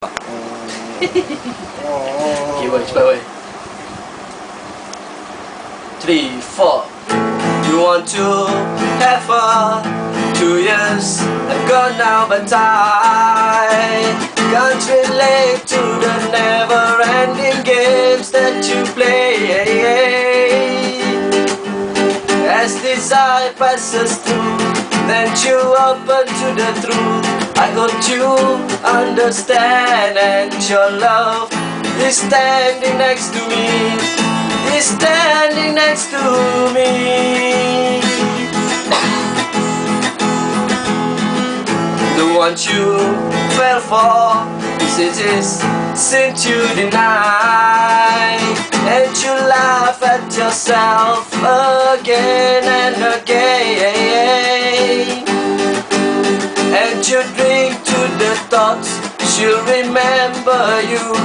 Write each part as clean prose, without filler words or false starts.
Wait. 3, 4. You want to have 2 years have gone now, but I can't relate to the never-ending games that you play. As desire passes through, then you open to the truth. I hope you understand, and your love is standing next to me. Is standing next to me. The one you fell for is since you deny, and you laugh at yourself again and again, and you drink to the thoughts she'll remember you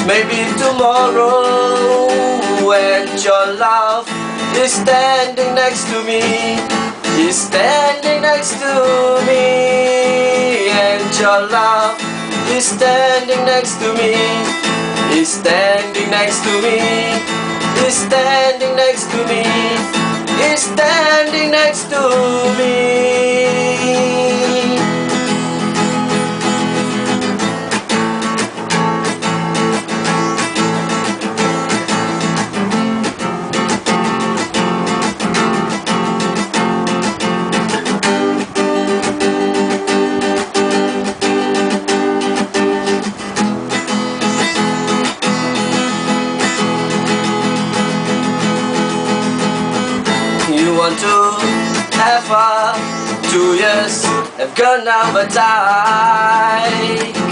maybe tomorrow. And your love is standing next to me, is standing next to me. And your love is standing next to me, is standing next to me, is standing next to me, is standing next to me. You want to have 2 years have gone now, but I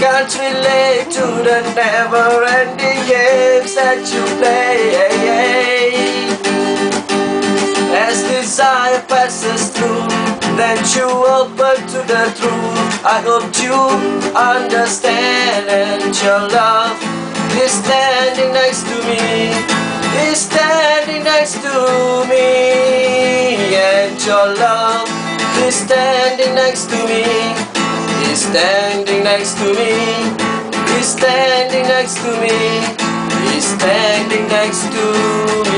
can't relate to the never-ending games that you play. As desire passes through, then you open to the truth. I hope you understand, and your love is standing next to me, is standing next to me. And your love is standing next to me, is standing next to me, is standing next to me, is standing next to me.